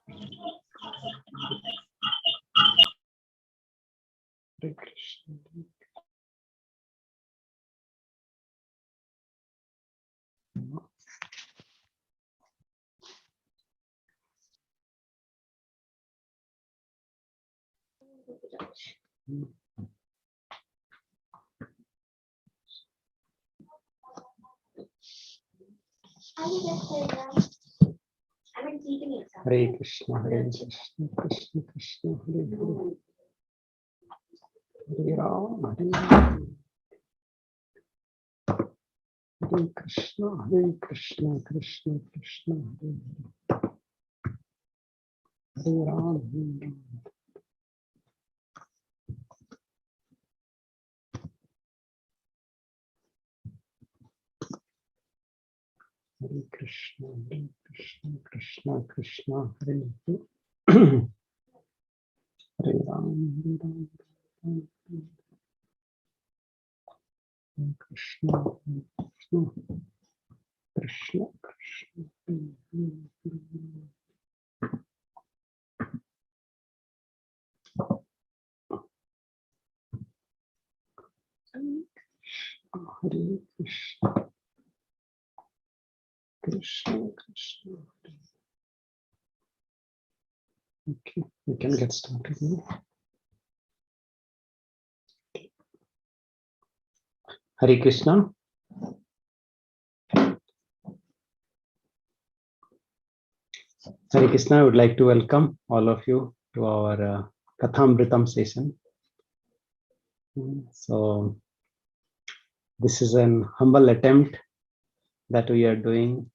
Hare Krishna. Hare Krishna, Hare Krishna, Krishna Krishna, Hare Hare, Hare Rama, Hare Rama, Hare Krishna, Krishna Krishna, Hare Hare, Hare Rama, Hare Rama. Hare Krishna, Krishna Krishna, Hare Hare, Hare Rama, Hare Rama, Hare Krishna, Krishna Krishna, Hare Hare Krishna, Krishna Krishna. Okay, we can get started now. Hare Krishna. Hare Krishna, I would like to welcome all of you to our Kathāmṛtam session. So, this is an humble attempt that we are doing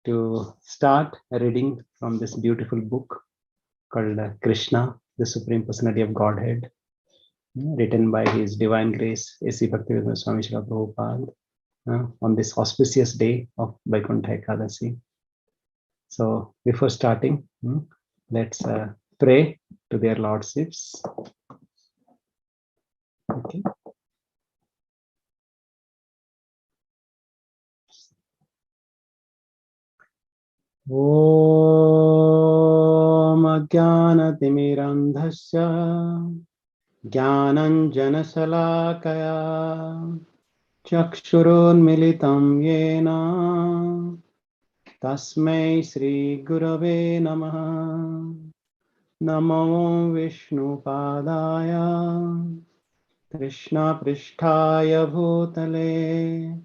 to start reading from this beautiful book called Krishna, the Supreme Personality of Godhead, written by His Divine Grace, A.C. Bhaktivedanta Swami Srila Prabhupada, on this auspicious day of Vaikuntha Ekadasi. So before starting, let's pray to their lordships. Okay. Om Ajnanatimmirandhasya Jnananjanasalakaya Chakshurunmilitam Yena Tasmai Shri Gurave Namaha. Namo Vishnu Padaya Krishna Pristhaya Bhutale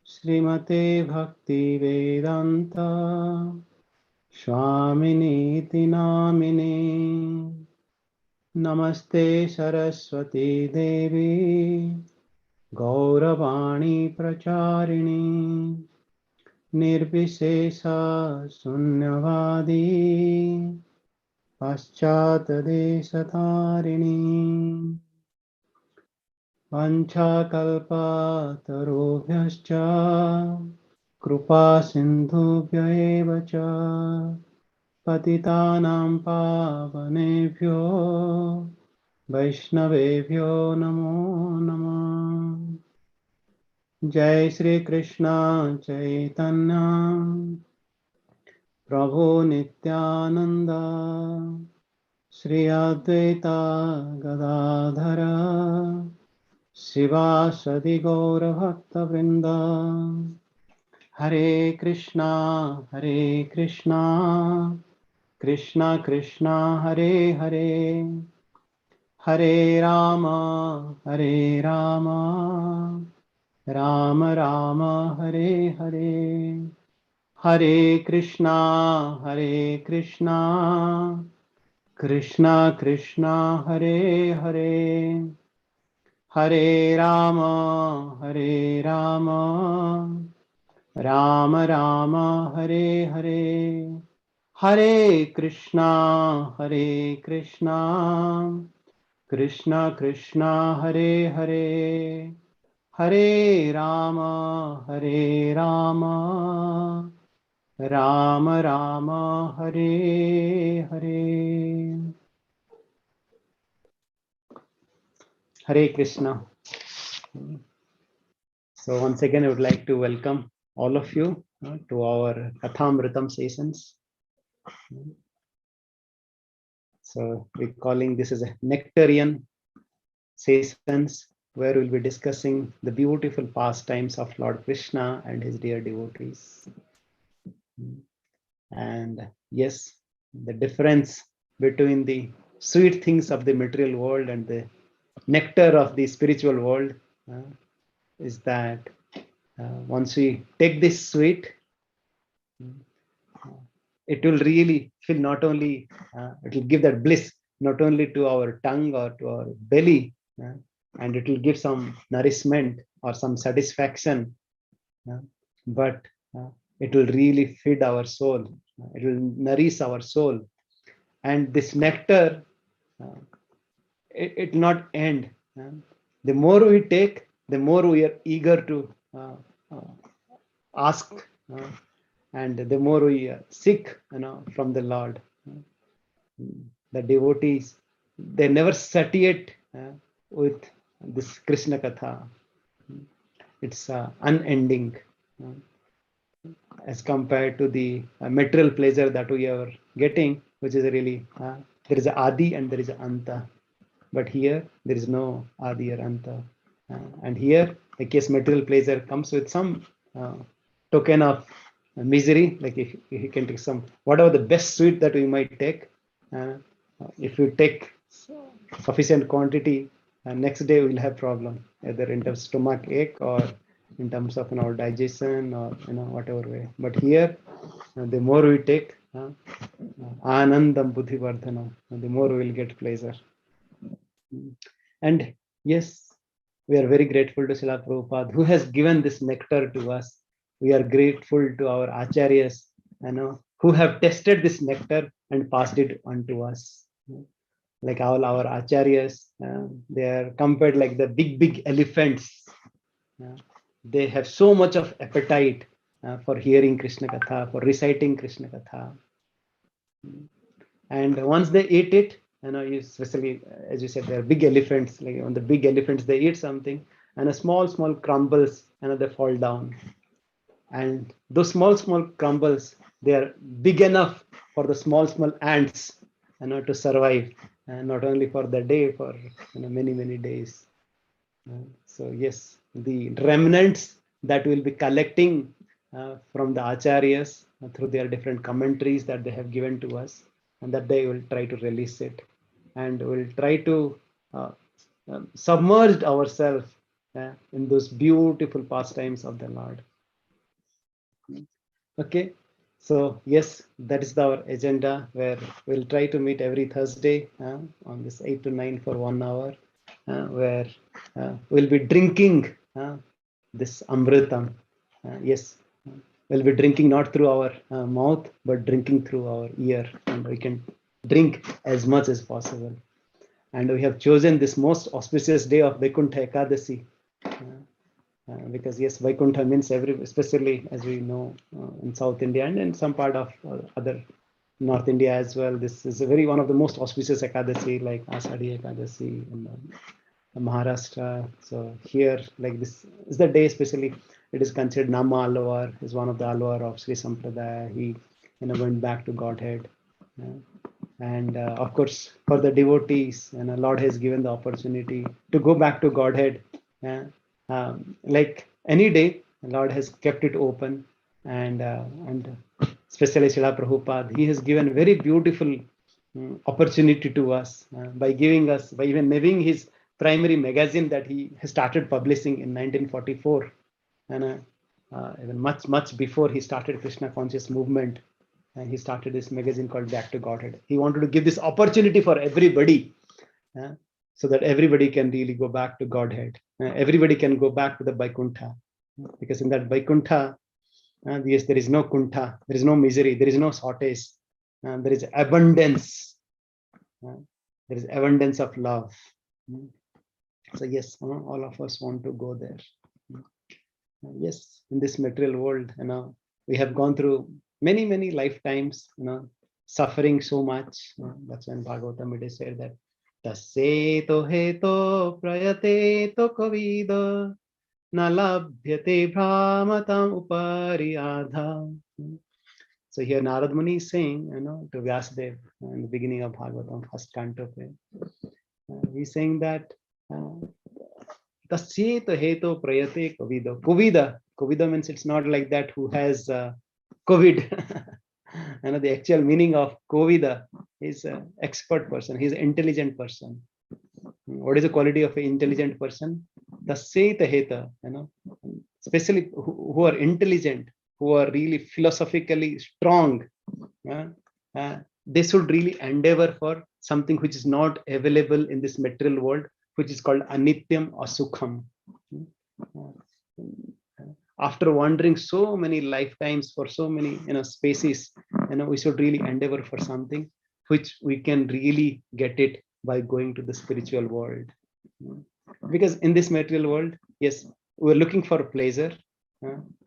Srimate Bhakti Vedanta Swamini Namine. Namaste Saraswati Devi Gauravani Pracharini Nirvishesha Sunyavadi Paschatadesatarini Vanchakalpatarubhyascha Krupa Sindhubhya eva cha Patitanam pavanebhyo Vaishnavebhyo namo namah. Jai Shri Krishna Chaitanya Prabhu Nityananda Shri Advaita Gadadhara Sivasadi Gaura Bhakta Vrinda. Hare Krishna, Krishna Krishna, Hare Hare, Hare Rama, Rama Rama, Hare Hare, Hare Krishna, Krishna Krishna, Hare Hare, Hare Rama, Rama Rama, Hare Hare, Hare Krishna, Krishna Krishna, Hare Hare, Hare Rama, Rama Rama, Hare Hare. Hare Krishna. So once again, I would like to welcome all of you to our Kathāmṛtam sessions. So we're calling this as a nectarian sessions, where we'll be discussing the beautiful pastimes of Lord Krishna and his dear devotees. And yes, the difference between the sweet things of the material world and the nectar of the spiritual world is that once we take this sweet, it will really feel not only, it will give that bliss not only to our tongue or to our belly, and it will give some nourishment or some satisfaction, but it will really feed our soul. It will nourish our soul. And this nectar, it will not end. The more we take, the more we are eager to ask, and the more we seek, from the Lord. The devotees, they never satiate with this Krishna Katha. It's unending as compared to the material pleasure that we are getting, which is really, there is a Adi and there is a Anta. But here, there is no Adi or Anta. And here, I guess material pleasure comes with some token of misery, like if you can take some, whatever the best sweet that we might take, if you take sufficient quantity, next day we'll have problem, either in terms of stomach ache or in terms of digestion or whatever way. But here, the more we take, anandam buddhi vardhanam, the more we will get pleasure. And yes, we are very grateful to Srila Prabhupada, who has given this nectar to us. We are grateful to our acharyas, who have tested this nectar and passed it on to us. Like all our acharyas, they are compared like the big elephants. They have so much of appetite for hearing Krishna Katha, for reciting Krishna Katha. And once they eat it, especially as you said, they're big elephants. Like on the big elephants, they eat something, and a small crumbles, and they fall down. And those small crumbles, they are big enough for the small ants, to survive, and not only for the day, for many days. So yes, the remnants that we'll be collecting from the acharyas through their different commentaries that they have given to us, and that they will try to release it, and we'll try to submerge ourselves in those beautiful pastimes of the Lord. Okay, so yes, that is our agenda, where we'll try to meet every Thursday on this 8 to 9 for 1 hour, where we'll be drinking this Amritam. Yes, we'll be drinking not through our mouth, but drinking through our ear, and we can drink as much as possible. And we have chosen this most auspicious day of Vaikuntha Ekadasi, because yes, Vaikuntha means especially as we know in South India and in some part of other North India as well. This is one of the most auspicious Ekadasi, like Ashadi Ekadasi in Maharashtra. So here, like this is the day, especially it is considered Nama Alvar, is one of the Alvar of Sri Sampradaya. He went back to Godhead. And of course, for the devotees, Lord has given the opportunity to go back to Godhead. Like any day, Lord has kept it open, and especially Srila Prabhupada, he has given a very beautiful opportunity to us by even naming his primary magazine that he has started publishing in 1944, and even much before he started Krishna Conscious movement. And he started this magazine called Back to Godhead. He wanted to give this opportunity for everybody, so that everybody can really go back to Godhead. Everybody can go back to the Vaikuntha, because in that Vaikuntha, yes, there is no kuntha, there is no misery, there is no shortage, there is abundance. There is abundance of love. So yes, all of us want to go there. Yes, in this material world, we have gone through many lifetimes, suffering so much. That's when Bhagavatam it is said that Tasye to heto prayate to kavida na labhyate brahmatam upari adha. So here Narad Muni is saying, to Vyasadeva in the beginning of Bhagavatam, first canto, he's saying that Tasyet heto prayate Kovida. Kovida means it's not like that who has COVID. The actual meaning of Kovida is an expert person. He's an intelligent person. What is the quality of an intelligent person? Tasyet heta, especially who are intelligent, who are really philosophically strong. They should really endeavor for something which is not available in this material world, which is called anityam asukham. After wandering so many lifetimes for so many spaces, we should really endeavor for something which we can really get it by going to the spiritual world. Because in this material world, yes, we're looking for pleasure,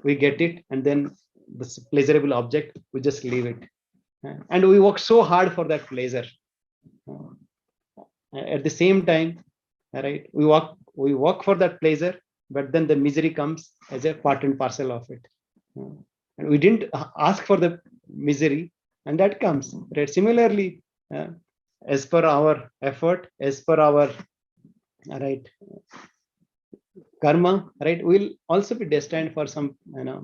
we get it, and then the pleasurable object, we just leave it, and we work so hard for that pleasure. At the same time, right, we work for that pleasure, but then the misery comes as a part and parcel of it, and we didn't ask for the misery, and that comes, right? Similarly, as per our effort, as per our right karma, right, we'll also be destined for some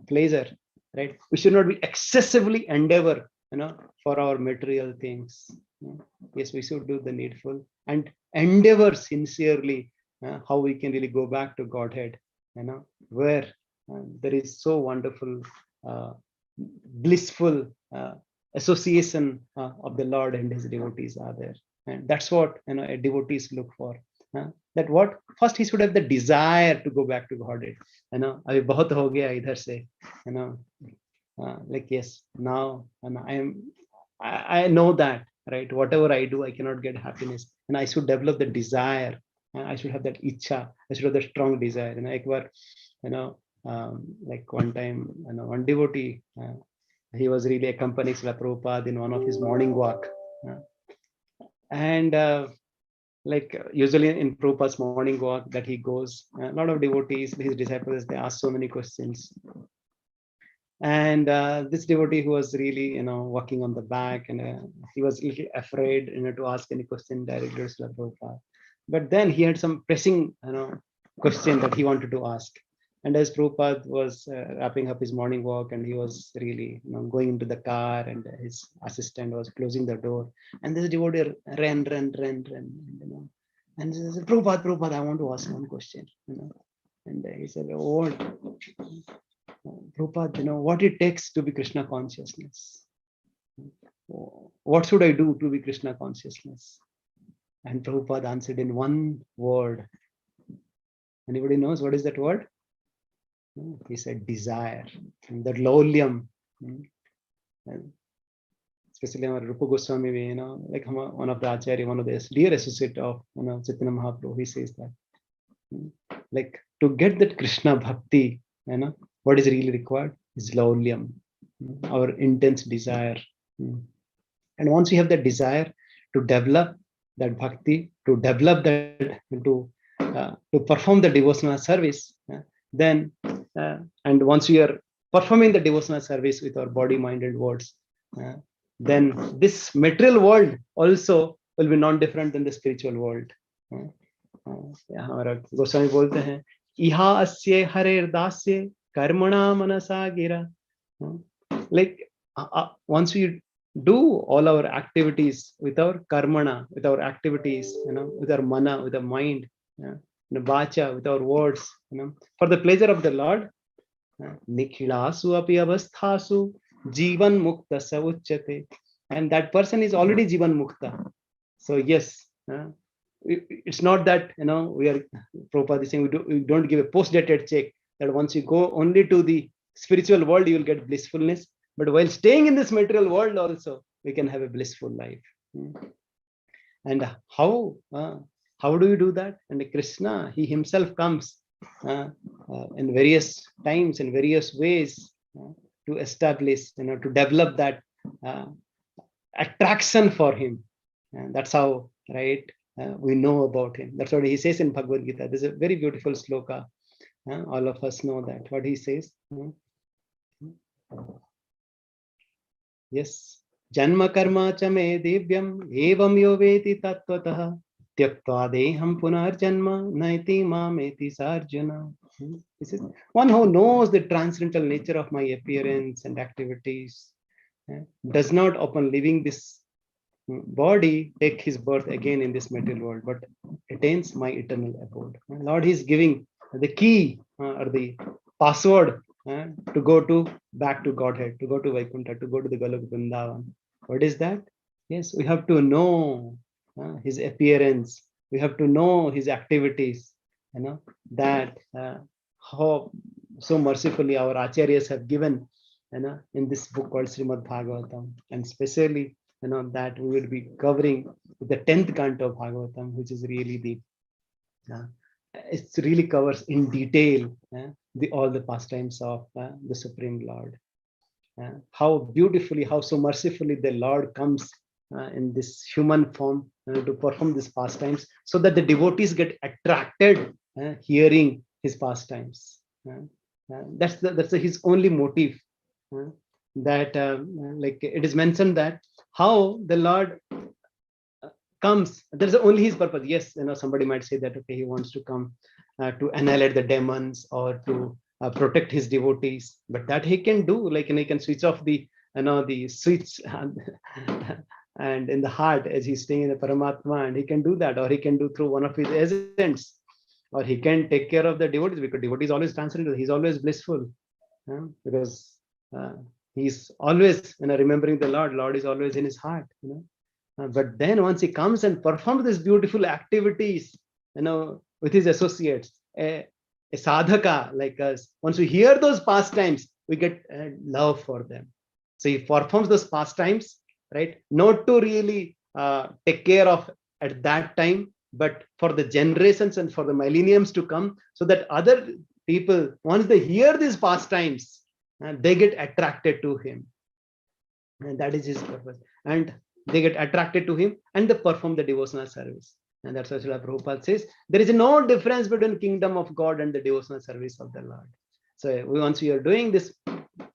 pleasure, right? We should not be excessively endeavor for our material things. Yes, we should do the needful and endeavor sincerely how we can really go back to Godhead, where there is so wonderful blissful association of the Lord and his devotees are there. And that's what a devotees look for. That what first he should have the desire to go back to Godhead. Abhi bahut ho gaya idhar se, like yes, now I know that, right, whatever I do I cannot get happiness, and I should develop the desire. I should have that ichha, I should have the strong desire. Like one time, one devotee, he was really accompanying Srila Prabhupada in one of his morning walk, and like usually in Prabhupada's morning walk that he goes, a lot of devotees, his disciples, they ask so many questions. And this devotee who was really, walking on the back, and he was a little afraid, to ask any question directly to Srila Prabhupada. But then he had some pressing, question that he wanted to ask. And as Prabhupada was wrapping up his morning walk, and he was really, going into the car, and his assistant was closing the door, and this devotee ran, and he said, Prabhupada, I want to ask one question, and he said, what? Prabhupada, what it takes to be Krishna consciousness? What should I do to be Krishna consciousness? And Prabhupada answered in one word. Anybody knows what is that word? He said desire. And that laulyam. Especially our Rupa Goswami, like one of the Acharya, one of the dear associate of Chaitanya Mahaprabhu, he says that, like, to get that Krishna bhakti, what is really required is laulyam, our intense desire. And once we have that desire to develop that bhakti, to develop that, to perform the devotional service, then and once we are performing the devotional service with our body, mind, and words, then this material world also will be non-different than the spiritual world. हमारा गोस्वामी बोलते हैं, इहा अस्ये हरेर दास्ये karmana manasa gira. Like once we do all our activities with our karmana, with our activities, with our mana, with our mind, vacha, with our words, for the pleasure of the Lord, nikhilasu api avasthasu jivan mukta sauchyate, and that person is already jivan mukta. So yes, it's not that we are, Prabhupada is saying, we don't give a post-dated check that once you go only to the spiritual world you will get blissfulness, but while staying in this material world also we can have a blissful life. And how do you do that? And Krishna, he himself comes in various times, in various ways, to establish, to develop that attraction for him. And that's how, right, we know about him. That's what he says in Bhagavad Gita. There's a very beautiful sloka. All of us know that. What he says. Yes. Janma karma cha me divyam evam yo veti tattvataha tyaktva deham punar janma naiti mameti sarjuna. This is one who knows the transcendental nature of my appearance and activities, does not upon leaving this body take his birth again in this material world, but attains my eternal abode. Lord is giving the key or the password to go to back to Godhead, to go to Vaikuntha, to go to the Golok Vrindavan. What is that? Yes, we have to know his appearance. We have to know his activities. That how so mercifully our acharyas have given, in this book called Srimad Bhagavatam, and especially that we will be covering the 10th canto of Bhagavatam, which is really the it really covers in detail all the pastimes of the Supreme Lord. How beautifully, how so mercifully the Lord comes in this human form to perform these pastimes, so that the devotees get attracted hearing his pastimes. That's his only motive. That like it is mentioned that how the Lord comes, there's only his purpose. Yes, somebody might say that okay, he wants to come to annihilate the demons or to protect his devotees, but that he can do, like he can switch off the the switch and in the heart as he's staying in the Paramatma, and he can do that, or he can do through one of his agents, or he can take care of the devotees, because devotee is always transcendental, he's always blissful, because he's always remembering the Lord is always in his heart. But then once he comes and performs these beautiful activities, with his associates, a sadhaka like us, once we hear those pastimes, we get love for them. So he performs those pastimes, right? Not to really take care of at that time, but for the generations and for the millenniums to come, so that other people, once they hear these pastimes, they get attracted to him. And that is his purpose. And they get attracted to him and they perform the devotional service. And that's why Srila Prabhupada says there is no difference between kingdom of God and the devotional service of the Lord. So once we are doing this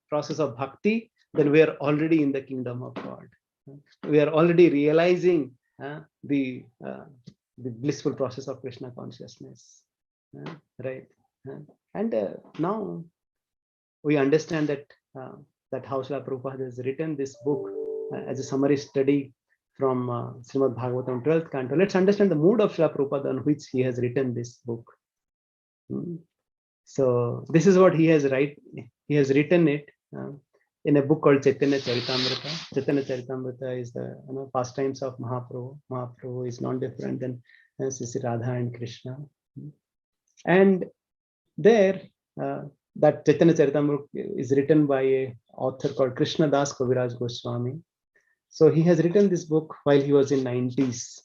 process of bhakti, then we are already in the kingdom of God. We are already realizing the blissful process of Krishna consciousness. Right. And now we understand that how Srila Prabhupada has written this book as a summary study from Srimad Bhagavatam 12th canto. Let's understand the mood of Srila Prabhupada on which he has written this book. So this is what he has written it in a book called Chaitanya Charitamrita. Chaitanya Charitamrita is the pastimes of Mahaprabhu. Mahaprabhu is not different than Sri Radha and Krishna. And there that Chaitanya Charitamrita is written by a author called Krishna Das Kaviraj Goswami. So he has written this book while he was in 90s,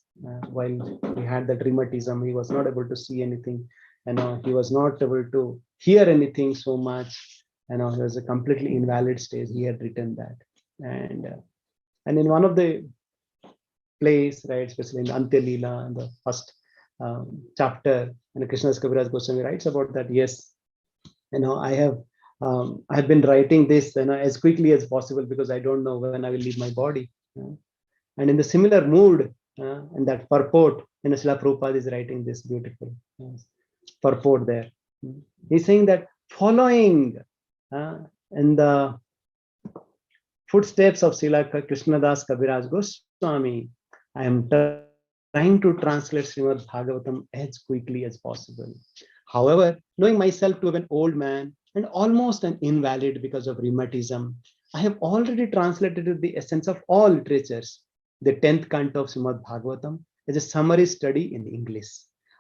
while he had that rheumatism. He was not able to see anything, he was not able to hear anything so much, he was a completely invalid stage. He had written that, and in one of the plays, right, especially in Antya Leela, in the first chapter, and Krishna Das Kaviraj Goswami writes about that. Yes, I've been writing this as quickly as possible because I don't know when I will leave my body. And in the similar mood, in that purport, Srila Prabhupada is writing this beautiful purport there. He's saying that following in the footsteps of Srila Krishnadas Kaviraj Goswami, I am trying to translate Srimad Bhagavatam as quickly as possible. However, knowing myself to be an old man and almost an invalid because of rheumatism, I have already translated the essence of all literatures, the 10th canto of Srimad Bhagavatam, as a summary study in English.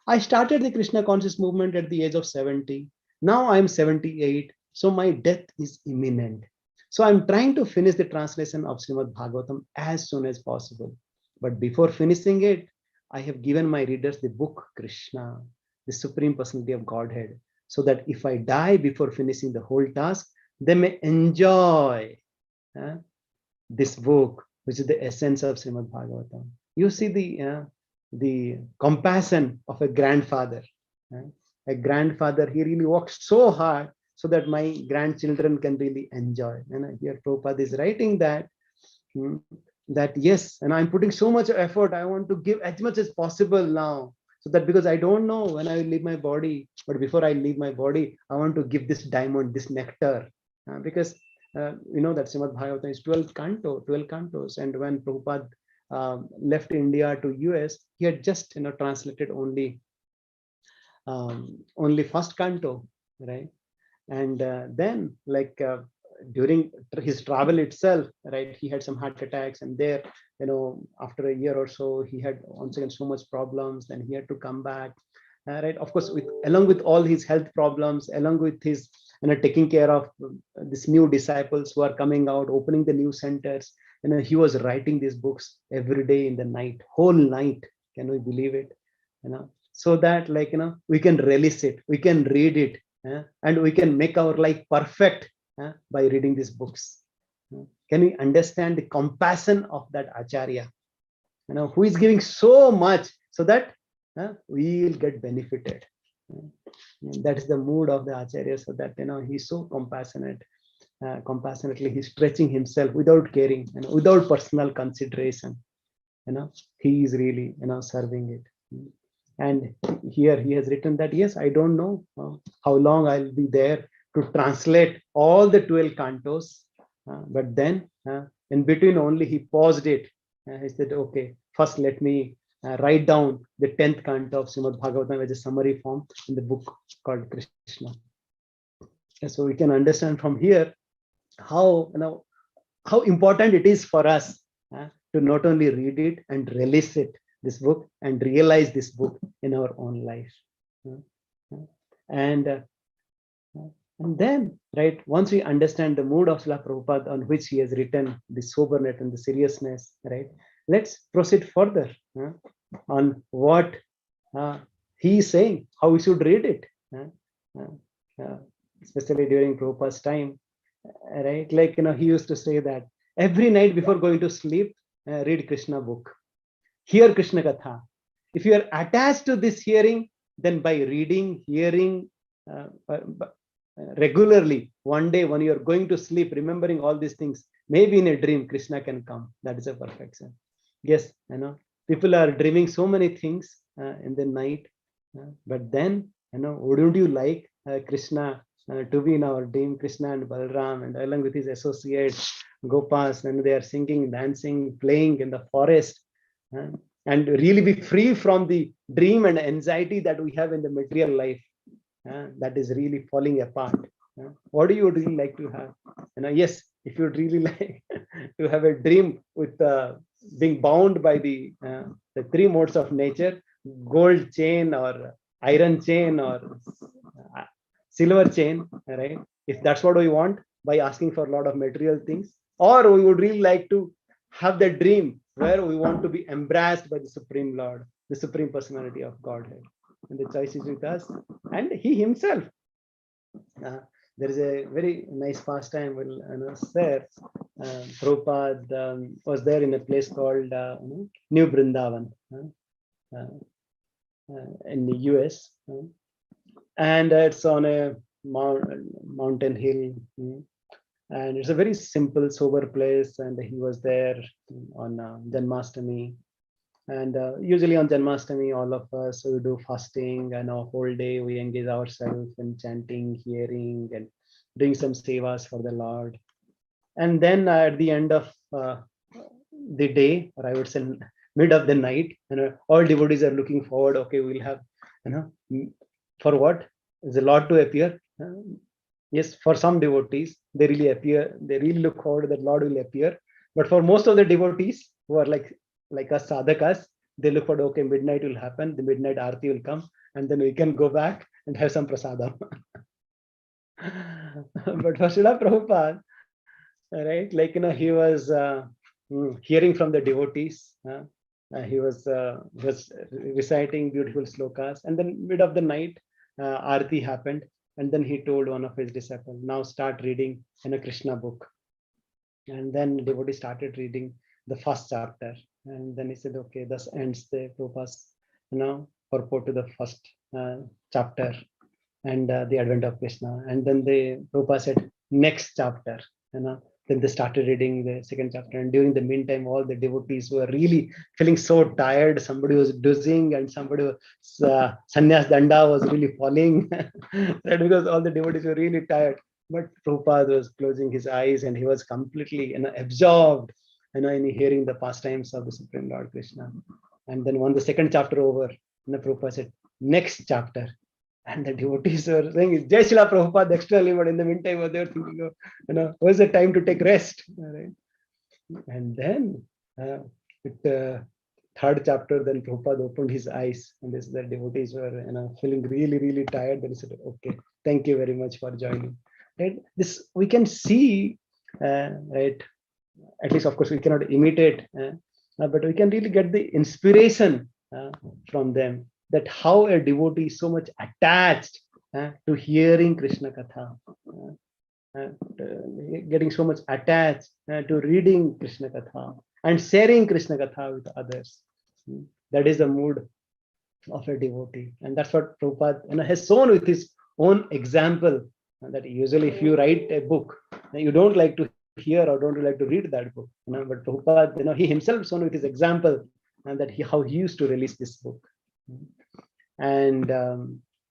I started the Krishna conscious movement at the age of 70. Now I am 78, so my death is imminent. So I'm trying to finish the translation of Srimad Bhagavatam as soon as possible. But before finishing it, I have given my readers the book Krishna, the Supreme Personality of Godhead, so that if I die before finishing the whole task, they may enjoy this book, which is the essence of Srimad Bhagavatam. You see the compassion of a grandfather. A grandfather, he really works so hard so that my grandchildren can really enjoy. And here Prabhupada is writing that that yes, and I'm putting so much effort. I want to give as much as possible now, so that because I don't know when I will leave my body, but before I leave my body, I want to give this diamond, this nectar, because that Srimad Bhagavatam is 12 cantos, and when Prabhupada left India to US, he had just translated only first canto, right? And then during his travel itself, right, he had some heart attacks, and there, after a year or so, he had once again so much problems, and he had to come back, right? Of course, along with all his health problems, along with his taking care of these new disciples who are coming out, opening the new centers, he was writing these books every day in the night, whole night. Can we believe it? So that we can relish it, we can read it, and we can make our life perfect by reading these books. Can we understand the compassion of that Acharya, who is giving so much so that we will get benefited? That is the mood of the Acharya, so that he's so compassionate. Compassionately he's stretching himself without caring, without personal consideration. He is really serving it. And here he has written that yes, I don't know how long I'll be there to translate all the 12 cantos, but then in between only he paused it. He said, okay, first let me write down the 10th canto of Srimad Bhagavatam as a summary form in the book called Krishna. And so we can understand from here how important it is for us to not only read it and relish it, this book, and realize this book in our own life. And then, right, once we understand the mood of Srila Prabhupada on which he has written the soberness and the seriousness, right, let's proceed further on what he is saying, how we should read it, especially during Prabhupada's time, right? Like, he used to say that every night before going to sleep, read Krishna book, hear Krishna Katha. If you are attached to this hearing, then by reading, hearing regularly, one day when you are going to sleep, remembering all these things, maybe in a dream, Krishna can come. That is a perfection. Yes, people are dreaming so many things in the night, but then, wouldn't you like Krishna to be in our dream, Krishna and Balram, and along with his associates, Gopas, and they are singing, dancing, playing in the forest, and really be free from the dream and anxiety that we have in the material life that is really falling apart. What do you really like to have? Yes, if you'd really like to have a dream with being bound by the three modes of nature, gold chain or iron chain or silver chain, right? If that's what we want, by asking for a lot of material things, or we would really like to have the dream where we want to be embraced by the Supreme Lord, the Supreme Personality of Godhead. And the choice is with us and he himself. There is a very nice pastime there. Prabhupada was there in a place called New Vrindavan in the US. And it's on a mountain hill. And it's a very simple, sober place. And he was there on Janmashtami. And usually on Janmashtami, all of us, we do fasting, and a whole day we engage ourselves in chanting, hearing, and doing some sevas for the Lord. And then at the end of the day, or I would say mid of the night, all devotees are looking forward. Okay, we'll have, for what? Is the Lord to appear? Yes, for some devotees, they really appear. They really look forward that Lord will appear. But for most of the devotees who are like us sadhakas, they look for, okay, midnight will happen, the midnight arati will come, and then we can go back and have some prasadam. But for Srila Prabhupada, right, like, he was hearing from the devotees. He was reciting beautiful slokas, and then mid of the night, arati happened, and then he told one of his disciples, now start reading in a Krishna book. And then the devotee started reading the first chapter. And then he said, okay, thus ends the Prabhupada's purport to the first chapter and the advent of Krishna. And then the Prabhupada said, next chapter. The Then they started reading the second chapter, and during the meantime, all the devotees were really feeling so tired. Somebody was dozing, and somebody was sannyas danda was really falling, right? Because all the devotees were really tired. But Prabhupada was closing his eyes, and he was completely absorbed, in hearing the pastimes of the Supreme Lord Krishna. And then when the second chapter over, Prabhupada said, next chapter. And the devotees were saying, Jai Srila Prabhupada externally, but in the meantime, they were thinking of, where's the time to take rest? Right? And then third chapter, then Prabhupada opened his eyes, and this the devotees were feeling really, really tired. Then he said, okay, thank you very much for joining. Right? This we can see, right? At least, of course, we cannot imitate, but we can really get the inspiration from them, that how a devotee is so much attached to hearing Krishna Katha, getting so much attached to reading Krishna Katha and sharing Krishna Katha with others. That is the mood of a devotee. And that's what Prabhupada has shown with his own example, that usually if you write a book, you don't like to hear or don't like to read that book. But Prabhupada, he himself shown with his example, and that how he used to release this book. And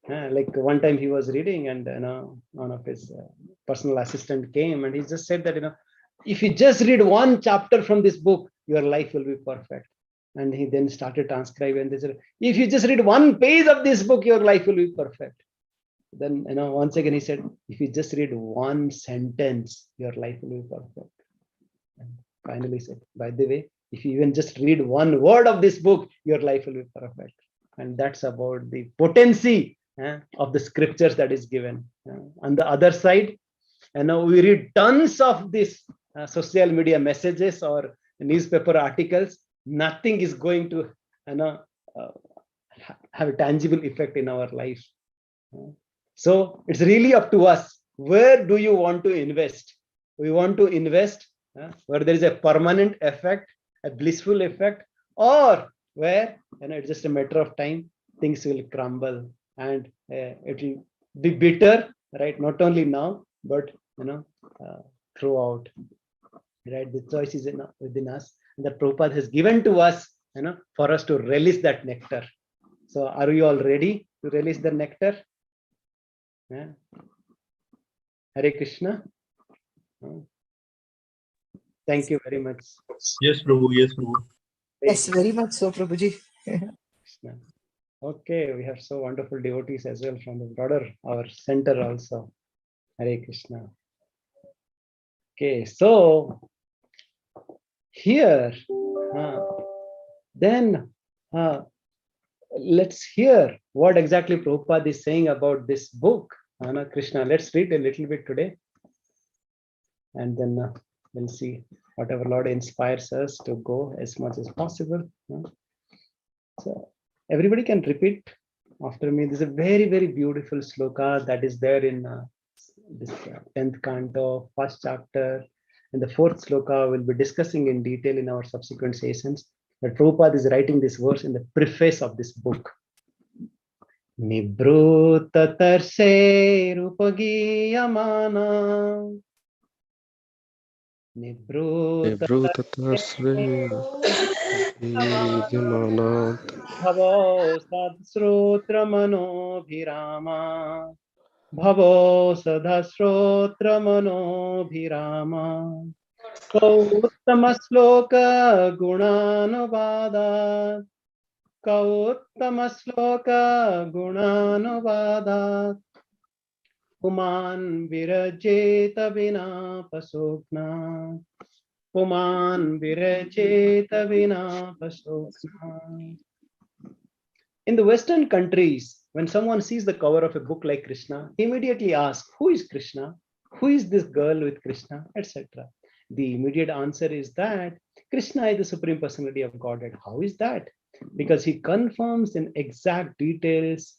like one time he was reading, and one of his personal assistant came, and he just said that if you just read one chapter from this book, your life will be perfect. And he then started transcribing, and they said, if you just read one page of this book, your life will be perfect. Then once again he said, if you just read one sentence, your life will be perfect. And finally he said, by the way, if you even just read one word of this book, your life will be perfect. And that's about the potency of the scriptures that is given. On the other side, we read tons of these social media messages or newspaper articles. Nothing is going to have a tangible effect in our life. So it's really up to us. Where do you want to invest? We want to invest where there is a permanent effect, a blissful effect, or where it's just a matter of time, things will crumble and it will be bitter, right? Not only now, but throughout. Right? The choice is within us, and the Prabhupada has given to us, for us to release that nectar. So, are we all ready to release the nectar? Yeah. Hare Krishna. Thank you very much. Yes, Prabhu. Yes, Prabhu. Yes, very much so, Prabhuji. Okay, we have so wonderful devotees as well from the broader, our center also. Hare Krishna. Okay, so here, then let's hear what exactly Prabhupada is saying about this book, Krishna. Let's read a little bit today, and then we'll see whatever Lord inspires us to go as much as possible. So everybody can repeat after me. This is a very, very beautiful sloka that is there in this 10th canto, first chapter, and the 4th sloka we'll be discussing in detail in our subsequent sessions. But Prabhupada is writing this verse in the preface of this book. Nibruta tarse rupagiyamana. Nibruta tarse rupagiyamana. Bhavo sadasrotra manobhirama. Bhavo sadasrotra manobhirama. Kautama sloka gunanuvada. Kautama sloka gunanuvada. Puman virajeta vina pasukna. Puman virajeta vina pasukna. In the Western countries, when someone sees the cover of a book like Krishna, he immediately asks, who is Krishna? Who is this girl with Krishna, etc. The immediate answer is that Krishna is the Supreme Personality of Godhead. How is that? Because he confirms in exact details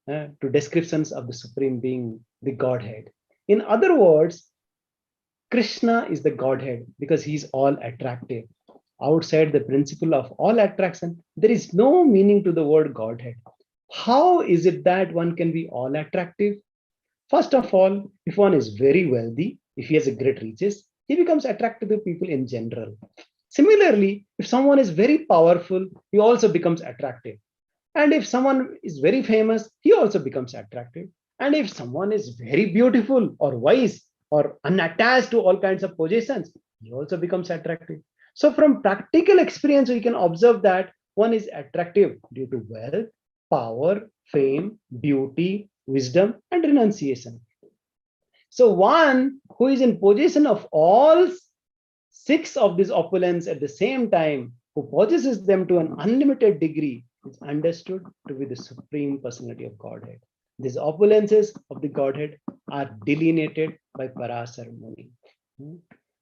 to descriptions of the Supreme Being, the Godhead. In other words, Krishna is the Godhead because he is all attractive. Outside the principle of all attraction, there is no meaning to the word Godhead. How is it that one can be all attractive? First of all, if one is very wealthy, if he has a great riches, he becomes attracted to people in general. Similarly, if someone is very powerful, he also becomes attractive. And if someone is very famous, he also becomes attractive. And if someone is very beautiful or wise or unattached to all kinds of possessions, he also becomes attractive. So from practical experience, we can observe that one is attractive due to wealth, power, fame, beauty, wisdom, and renunciation. So one who is in possession of all six of these opulence at the same time, who possesses them to an unlimited degree, is understood to be the Supreme Personality of Godhead. These opulences of the Godhead are delineated by Parasar Muni.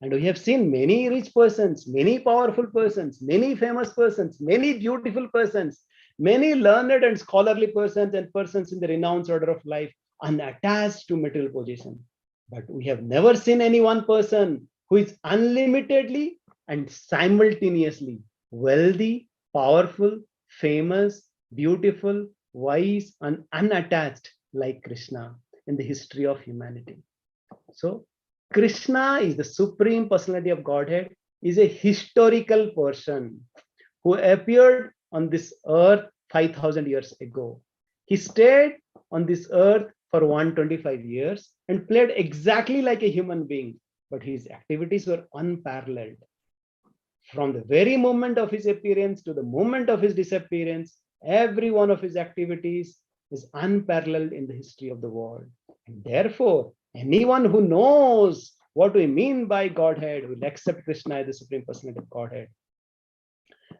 And we have seen many rich persons, many powerful persons, many famous persons, many beautiful persons, many learned and scholarly persons and persons in the renounced order of life unattached to material possession. But we have never seen any one person who is unlimitedly and simultaneously wealthy, powerful, famous, beautiful, wise, and unattached like Krishna in the history of humanity. So Krishna is the Supreme Personality of Godhead, is a historical person who appeared on this earth 5,000 years ago. He stayed on this earth for 125 years and played exactly like a human being, but his activities were unparalleled. From the very moment of his appearance to the moment of his disappearance, every one of his activities is unparalleled in the history of the world. And therefore, anyone who knows what we mean by Godhead will accept Krishna as the Supreme Personality of Godhead.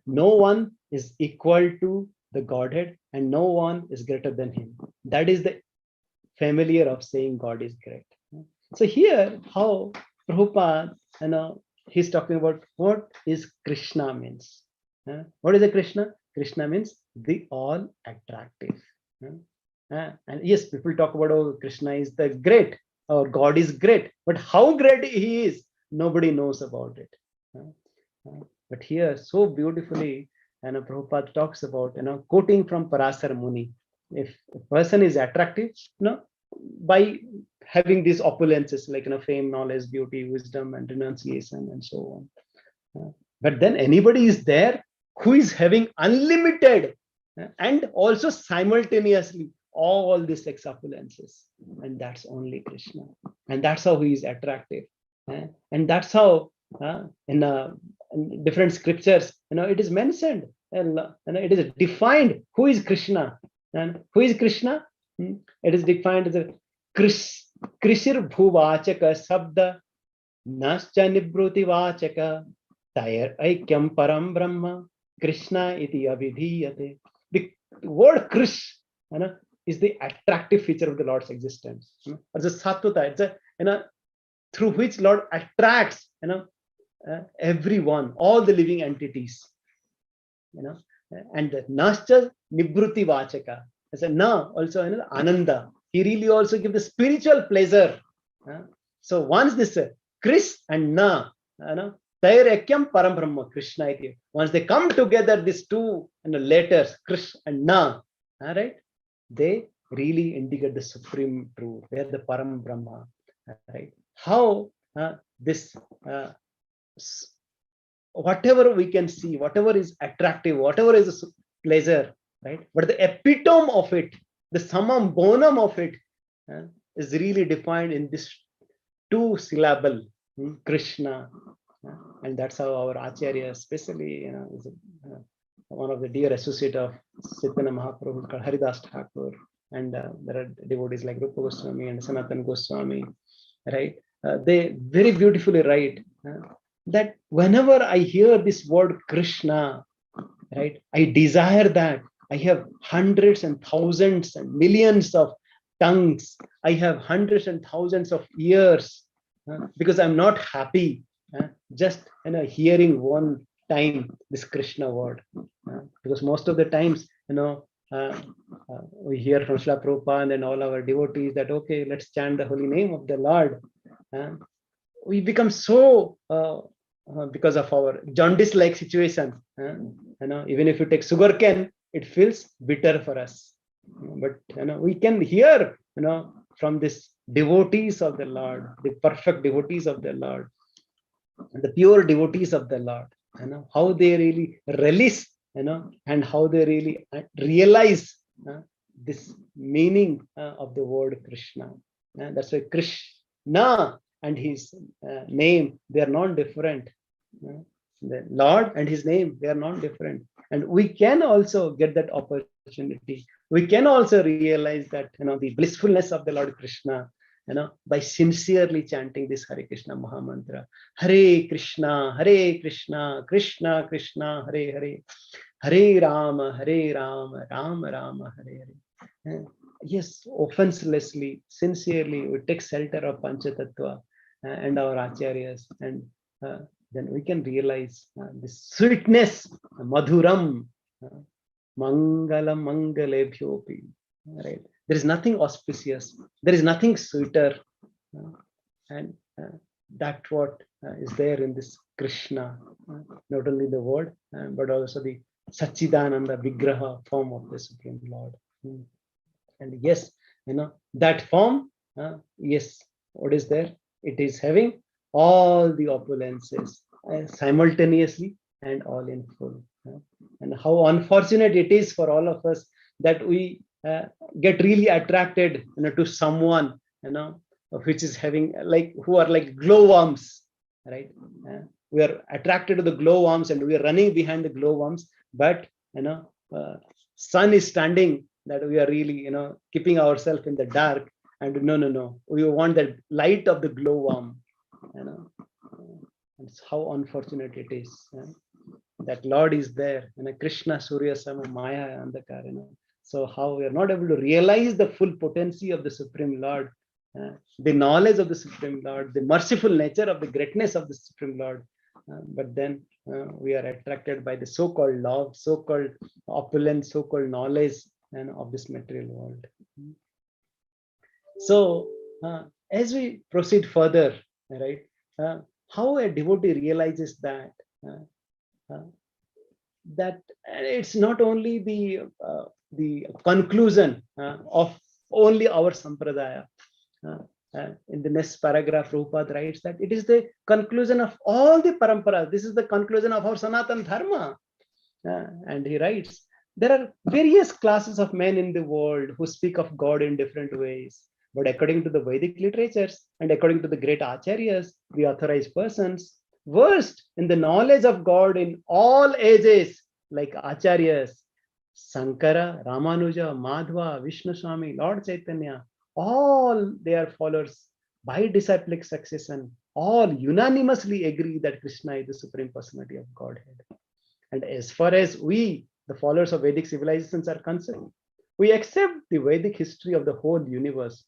No one is equal to the Godhead and no one is greater than him. That is the familiar of saying God is great. So here, how Prabhupada, he's talking about what is Krishna means. What is a Krishna? Krishna means the all attractive. And yes, people talk about, oh, Krishna is the great, or God is great, but how great he is, nobody knows about it. But here, so beautifully, Prabhupada talks about, quoting from Parasar Muni, if a person is attractive, by having these opulences like fame, knowledge, beauty, wisdom, and renunciation, and so on. But then anybody is there who is having unlimited and also simultaneously all these six opulences, and that's only Krishna, and that's how he is attractive, and that's how in different scriptures, it is mentioned, and it is defined who is Krishna, and who is Krishna. It is defined as a Krishir Bhuvachaka Sabda Nascha Nibruti Vachaka Tayar Aikyam Param Brahma Krishna iti Avidhiyate. The word Krish is the attractive feature of the Lord's existence. As a Sattva, it's a through which Lord attracts everyone, all the living entities. And the Nascha Nibruti Vachaka. As a na also Ananda. He really also gives the spiritual pleasure. So once this Krish and na, Tairekyam Param Brahma, Krishna. Once they come together, these two letters, Krish and na, right? They really indicate the supreme truth. They are the Param Brahma, right? How this whatever we can see, whatever is attractive, whatever is a pleasure, right? But the epitome of it, the summum bonum of it, is really defined in this two syllable, Krishna. And that's how our Acharya, especially, is one of the dear associate of Chaitanya Mahaprabhu called Haridas Thakur. And there are devotees like Rupa Goswami and Sanatana Goswami, right? They very beautifully write that whenever I hear this word Krishna, right, I desire that. I have hundreds and thousands and millions of tongues. I have hundreds and thousands of ears because I'm not happy just hearing one time this Krishna word. Because most of the times, we hear from Srila Prabhupada and all our devotees that, okay, let's chant the holy name of the Lord. We become so, because of our jaundice-like situation, even if you take sugar cane, it feels bitter for us. But we can hear, from this devotees of the Lord, the perfect devotees of the Lord, the pure devotees of the Lord, how they really relish, and how they really realize this meaning of the word Krishna. That's why Krishna and his name, they are not different. The Lord and his name, they are not different. And we can also get that opportunity. We can also realize that, the blissfulness of the Lord Krishna, by sincerely chanting this Hare Krishna Mahamantra. Hare Krishna, Krishna Krishna, Hare Hare, Hare Rama, Rama Rama, Hare Hare. Yes, offenselessly, sincerely, we take shelter of Panchatattva and our acharyas, and then we can realize this sweetness, madhuram, mangalam mangalebhyopi. Right? There is nothing auspicious. There is nothing sweeter, and that's what is there in this Krishna. Not only the word, but also the Satchidananda Vigraha form of the Supreme Lord. And yes, that form, yes, what is there? It is having all the opulences simultaneously and all in full. And how unfortunate it is for all of us that we get really attracted, to someone, which is having who are like glowworms, right? We are attracted to the glowworms and we are running behind the glowworms, but sun is standing, that we are really keeping ourselves in the dark, and no, we want the light of the glowworm. It's how unfortunate it is that Lord is there, Krishna Surya Sama Maya Andhakar. So how we are not able to realize the full potency of the Supreme Lord, the knowledge of the Supreme Lord, the merciful nature of the greatness of the Supreme Lord, but then we are attracted by the so-called love, so-called opulence, so-called knowledge of this material world. So as we proceed further, right, how a devotee realizes that that it's not only the conclusion of only our sampradaya. In the next paragraph, Prabhupada writes that it is the conclusion of all the paramparas. This is the conclusion of our Sanatana Dharma. And he writes, there are various classes of men in the world who speak of God in different ways. But according to the Vedic literatures and according to the great acharyas, the authorized persons, versed in the knowledge of God in all ages, like acharyas, Sankara, Ramanuja, Madhva, Vishnu Swami, Lord Chaitanya, all their followers by disciplic succession, all unanimously agree that Krishna is the Supreme Personality of Godhead. And as far as we, the followers of Vedic civilizations, are concerned, we accept the Vedic history of the whole universe,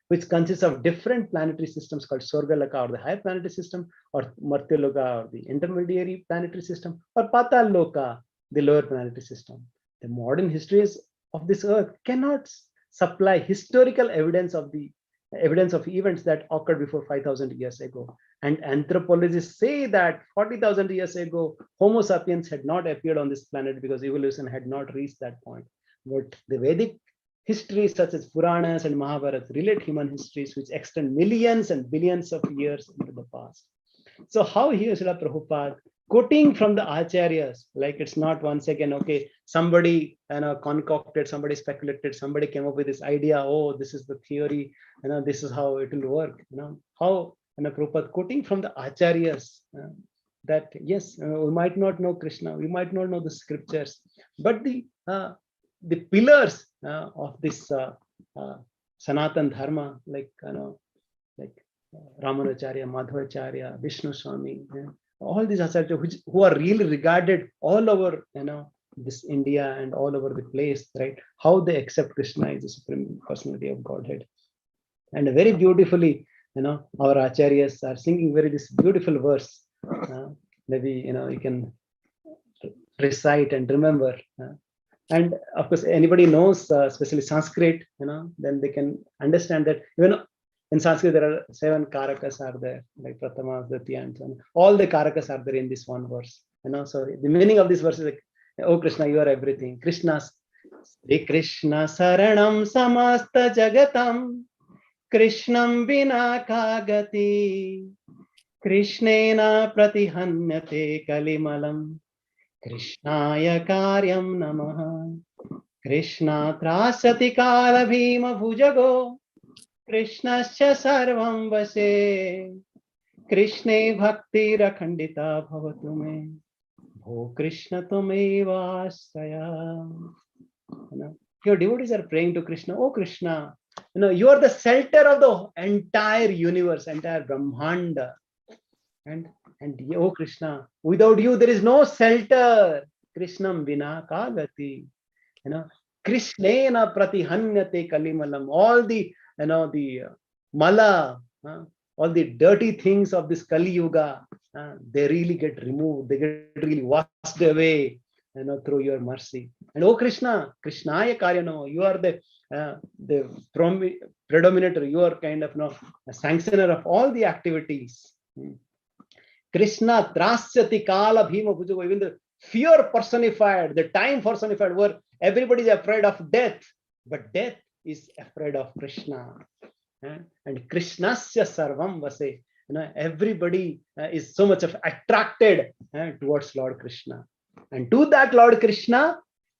which consists of different planetary systems called Swargaloka, or the higher planetary system, or Martyaloka, or the intermediary planetary system, or Pataloka, the lower planetary system. The modern histories of this earth cannot supply historical evidence of events that occurred before 5,000 years ago. And anthropologists say that 40,000 years ago, Homo sapiens had not appeared on this planet because evolution had not reached that point. But the Vedic histories such as Puranas and Mahabharata relate human histories which extend millions and billions of years into the past. So how here Srila Prabhupada, quoting from the acharyas, like it's not once again, okay, somebody concocted, somebody speculated, somebody came up with this idea, oh, this is the theory, this is how it will work. How Prabhupada quoting from the acharyas, that yes, we might not know Krishna, we might not know the scriptures, but the pillars of this Sanatana Dharma, like Ramanacharya, Madhvacharya, Vishnu Swami, all these acharyas who are really regarded all over this India and all over the place, right? How they accept Krishna is the Supreme Personality of Godhead. And very beautifully, our acharyas are singing this beautiful verse. Maybe you can recite and remember. And of course, anybody knows, especially Sanskrit, then they can understand that even in Sanskrit there are 7 karakas are there, like Pratama, Dvitiya, and so on. All the karakas are there in this one verse. So the meaning of this verse is like, oh Krishna, you are everything. Sri Krishna Saranam Samasta Jagatam Krishnam Vina Kagati Krishnena pratihanyate kalimalam Krishnaya karyam namaha. Krishna trasati kala bhima bhujago Krishnasya sarvam vase. Krishne bhakti rakhandita bhavatu me. Bho Krishna tumeva asraya. Your devotees are praying to Krishna. Oh Krishna, you are the center of the entire universe, entire Brahmanda. And oh Krishna, without you there is no shelter. Krishnam vina kagati. Krishnena pratihanyate kalimalam. All the the mala, all the dirty things of this Kali Yuga, they really get removed. They get really washed away, through your mercy. And oh Krishna, Krishnaya karyano, you are the predominator. You are kind of a sanctioner of all the activities. Krishna trasyati kala bhima bhujago. Even the fear personified, the time personified, where everybody is afraid of death, but death is afraid of Krishna. And Krishnasya sarvam vase. Everybody is so much of attracted towards Lord Krishna. And to that Lord Krishna,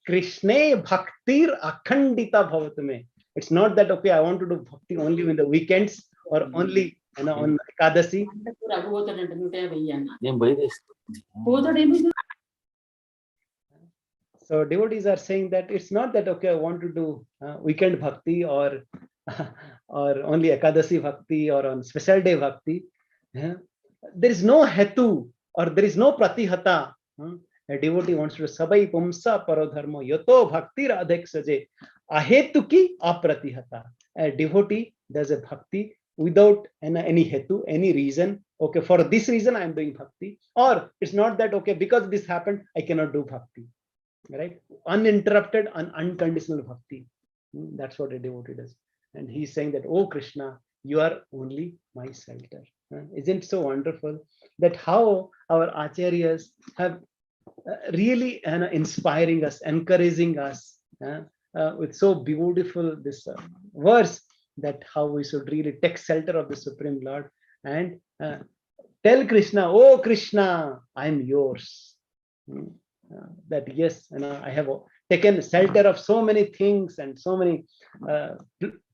Krishne bhaktir akhandita bhavatame. It's not that, okay, I want to do bhakti only in the weekends or only on Ekadasi. So devotees are saying that it's not that, okay, I want to do weekend bhakti or only Ekadasi bhakti or on special day bhakti. There is no hetu or there is no pratihata. A devotee wants to sabai pumsa parodharmo yato bhakti radheksaje ahetuki apratihata. A devotee does a bhakti without any hetu, any reason. Okay, for this reason I am doing bhakti. Or it's not that, okay, because this happened, I cannot do bhakti. Right? Uninterrupted and unconditional bhakti. That's what a devotee does. And he's saying that, oh Krishna, you are only my shelter. Isn't it so wonderful that how our acharyas have really inspiring us, encouraging us with so beautiful this verse, that how we should really take shelter of the Supreme Lord and tell Krishna, oh Krishna, I am yours. That yes, I have taken shelter of so many things and so many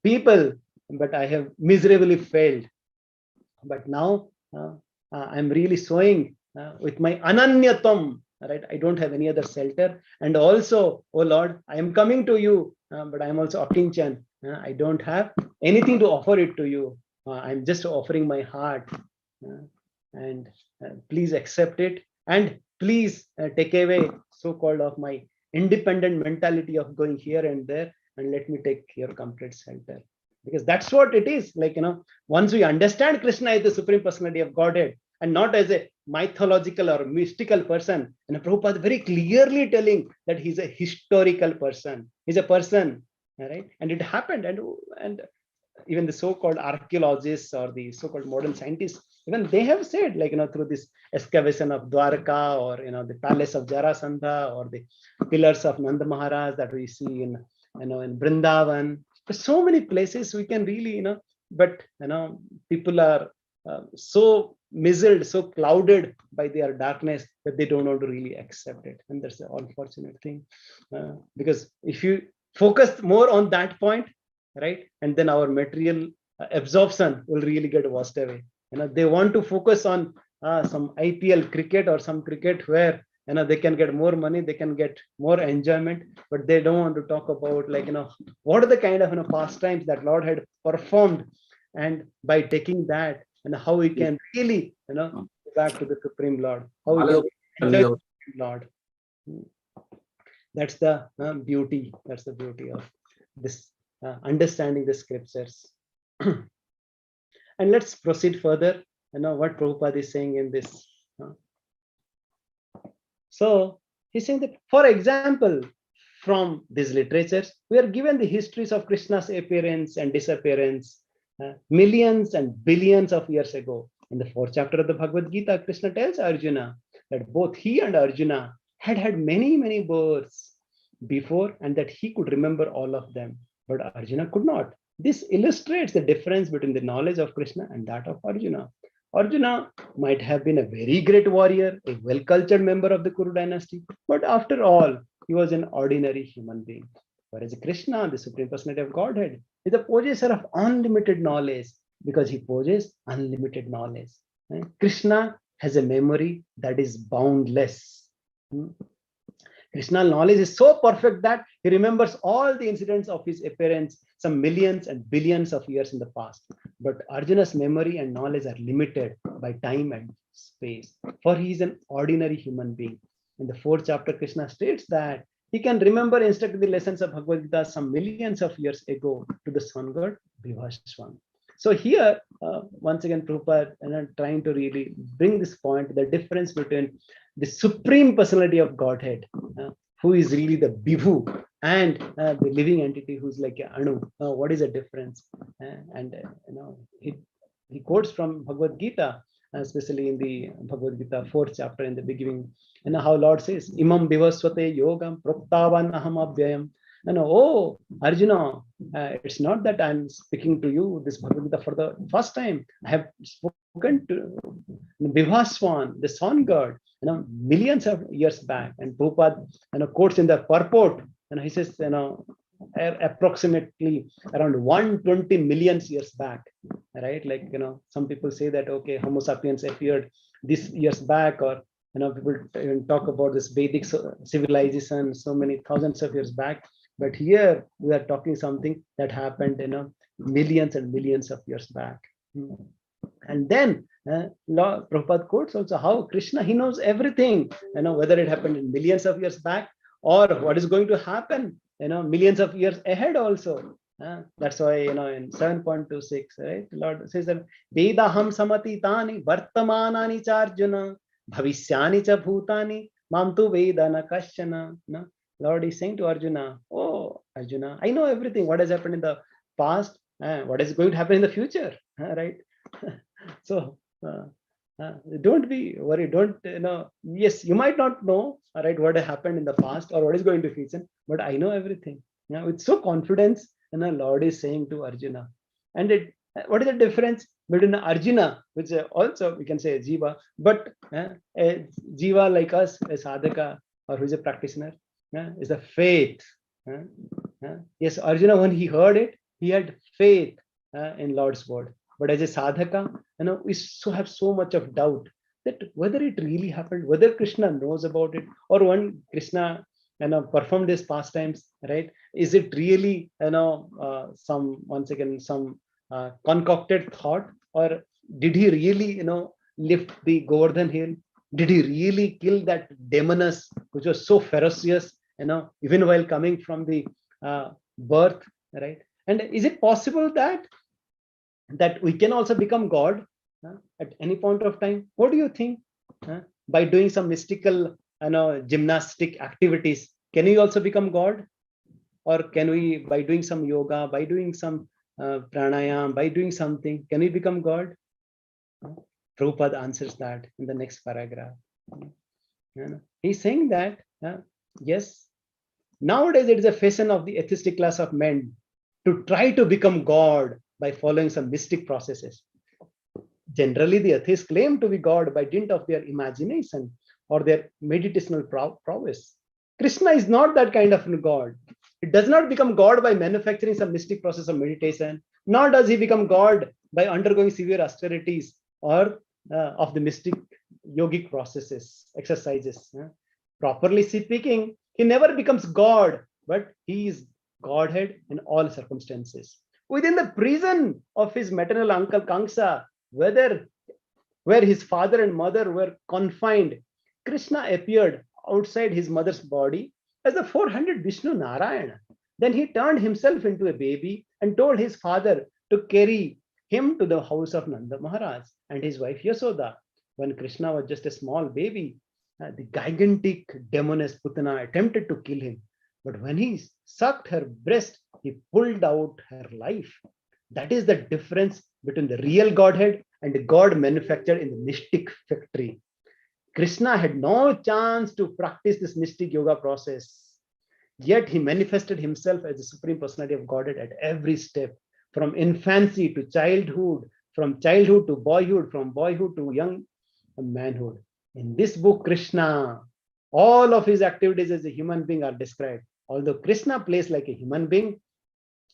people, but I have miserably failed. But now I'm really showing with my ananyatam, right? I don't have any other shelter. And also, oh Lord, I am coming to you, but I am also akinchan. I don't have anything to offer it to you. I'm just offering my heart, and please accept it, and please take away so-called of my independent mentality of going here and there, and let me take your complete shelter. Because that's what it is. Like, once we understand Krishna as the Supreme Personality of Godhead and not as a mythological or mystical person, and Prabhupada very clearly telling that he's a historical person. He's a person, right? And it happened, and even the so-called archaeologists or the so-called modern scientists, even they have said, like, through this excavation of Dwarka, or the palace of Jarasandha, or the pillars of Nanda Maharaj that we see in in Vrindavan. There's so many places we can really, but people are so misled, so clouded by their darkness that they don't want to really accept it. And that's the unfortunate thing, because if you focus more on that point, right, and then our material absorption will really get washed away. They want to focus on some IPL cricket or some cricket where they can get more money, they can get more enjoyment, but they don't want to talk about, like, what are the kind of pastimes that Lord had performed, and by taking that, and how we can really go back to the Supreme Lord, how we can enjoy the Supreme Lord. That's the beauty. That's the beauty of this understanding the scriptures. And let's proceed further. What Prabhupada is saying in this. So he's saying that, for example, from these literatures, we are given the histories of Krishna's appearance and disappearance millions and billions of years ago. In the 4th chapter of the Bhagavad Gita, Krishna tells Arjuna that both he and Arjuna had many, many births before, and that he could remember all of them, but Arjuna could not. This illustrates the difference between the knowledge of Krishna and that of Arjuna. Arjuna might have been a very great warrior, a well-cultured member of the Kuru dynasty, but after all, he was an ordinary human being. Whereas Krishna, the Supreme Personality of Godhead, is a possessor of unlimited knowledge because he possesses unlimited knowledge. Krishna has a memory that is boundless. Krishna's knowledge is so perfect that he remembers all the incidents of his appearance some millions and billions of years in the past. But Arjuna's memory and knowledge are limited by time and space, for he is an ordinary human being. In the fourth chapter, Krishna states that he can remember instructed the lessons of Bhagavad Gita some millions of years ago to the sun god Vivaswan. So here, once again, Prabhupada trying to really bring this point, the difference between the Supreme Personality of Godhead, who is really the Bibhu, and the living entity who's like Anu. What is the difference? He quotes from Bhagavad Gita, especially in the Bhagavad Gita 4th chapter in the beginning, how Lord says, Imam Bivaswate Yogam Proktavan Aham Abhyayam. Oh, Arjuna, it's not that I'm speaking to you this Bhagavad Gita for the first time. I have spoken to Vivaswan, the sun god, millions of years back. And Prabhupada, quotes in the purport, he says, approximately around 120 million years back, right? Like, some people say that, okay, Homo sapiens appeared this years back, or, people even talk about this Vedic civilization so many thousands of years back. But here we are talking something that happened, millions and millions of years back. And then Prabhupada quotes also how Krishna, he knows everything, whether it happened in millions of years back or what is going to happen, millions of years ahead also. That's why, in 7.26, right, Lord says that Vedaham samati tani vartamanani charjuna bhavisyani cha bhutani mam tu vedana kashana. Lord is saying to Arjuna, oh, Arjuna, I know everything, what has happened in the past, what is going to happen in the future, right? So don't be worried. Don't, yes, you might not know, right, what happened in the past or what is going to happen, but I know everything. With so confidence, Lord is saying to Arjuna. And what is the difference between Arjuna, which also we can say a Jiva, but a Jiva like us, a sadhaka, or who is a practitioner, is the faith. Yes, Arjuna, when he heard it, he had faith in Lord's word. But as a sadhaka, we have so much of doubt that whether it really happened, whether Krishna knows about it, or when Krishna performed his pastimes, right? Is it really some concocted thought, or did he really lift the Govardhan hill? Did he really kill that demoness which was so ferocious, even while coming from the birth, right? And is it possible that we can also become God at any point of time? What do you think? By doing some mystical, gymnastic activities, can we also become God? Or can we, by doing some yoga, by doing some pranayam, by doing something, can we become God? Prabhupada answers that in the next paragraph. He's saying that, yes, nowadays it is a fashion of the atheistic class of men to try to become God by following some mystic processes. Generally, the atheists claim to be God by dint of their imagination or their meditational prowess. Krishna is not that kind of God. It does not become God by manufacturing some mystic process of meditation, nor does he become God by undergoing severe austerities or of the mystic yogic processes, exercises. Properly speaking, he never becomes God, but he is Godhead in all circumstances. Within the prison of his maternal uncle Kamsa, where his father and mother were confined, Krishna appeared outside his mother's body as the 400 Vishnu Narayana. Then he turned himself into a baby and told his father to carry him to the house of Nanda Maharaj and his wife Yasoda. When Krishna was just a small baby, the gigantic demoness Putana attempted to kill him. But when he sucked her breast, he pulled out her life. That is the difference between the real Godhead and the God manufactured in the mystic factory. Krishna had no chance to practice this mystic yoga process. Yet he manifested himself as the Supreme Personality of Godhead at every step, from infancy to childhood, from childhood to boyhood, from boyhood to young manhood. In this book, Krishna, all of his activities as a human being are described. Although Krishna plays like a human being,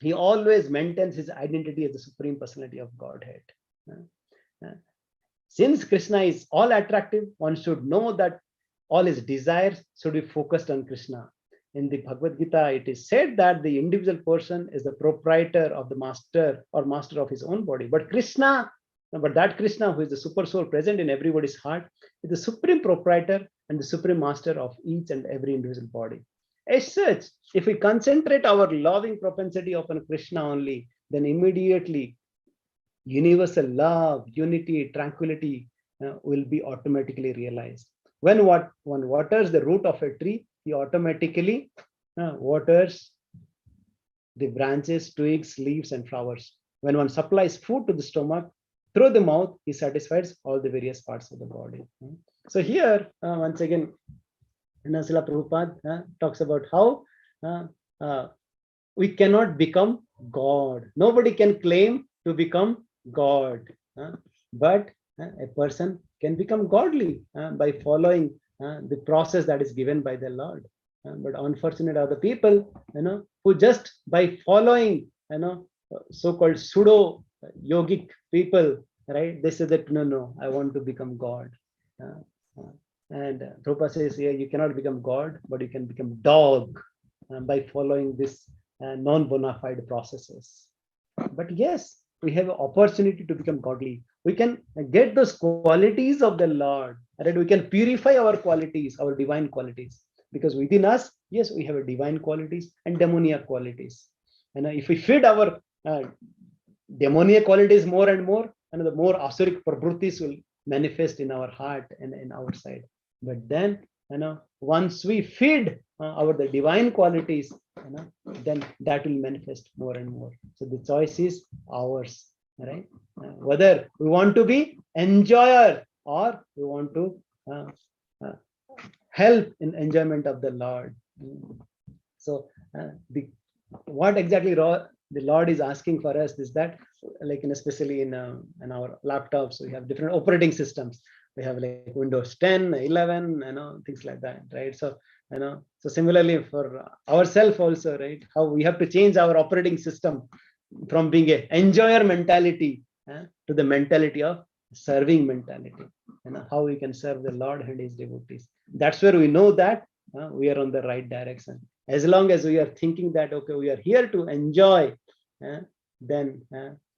he always maintains his identity as the Supreme Personality of Godhead. Since Krishna is all attractive, one should know that all his desires should be focused on Krishna. In the Bhagavad Gita, it is said that the individual person is the proprietor of the master or master of his own body. But that Krishna, who is the super soul present in everybody's heart, is the supreme proprietor and the supreme master of each and every individual body. As such, if we concentrate our loving propensity upon Krishna only, then immediately universal love, unity, tranquility will be automatically realized. When one waters the root of a tree, he automatically waters the branches, twigs, leaves, and flowers. When one supplies food to the stomach, through the mouth, he satisfies all the various parts of the body. So here, once again, Srila Prabhupada talks about how we cannot become God. Nobody can claim to become God, but a person can become godly by following the process that is given by the Lord. But unfortunately, are the people, who just by following, so-called pseudo yogic people, right? They say that no, I want to become God. And Prabhupada says here, you cannot become God, but you can become dog by following this non-bona fide processes. But yes, we have an opportunity to become godly. We can get those qualities of the Lord, right? We can purify our qualities, our divine qualities, because within us, yes, we have a divine qualities and demoniac qualities. And if we feed our demoniac qualities more and more, and the more asuric pravrittis will manifest in our heart and in our side. But then, once we feed the divine qualities, then that will manifest more and more. So the choice is ours, right? Whether we want to be enjoyer or we want to help in enjoyment of the Lord. So what exactly the Lord is asking for us is that, like especially in our laptops, we have different operating systems. We have like Windows 10, 11, things like that, right? So, so similarly for ourselves also, right? How we have to change our operating system from being an enjoyer mentality to the mentality of serving mentality, how we can serve the Lord and his devotees. That's where we know that we are on the right direction. As long as we are thinking that, okay, we are here to enjoy, then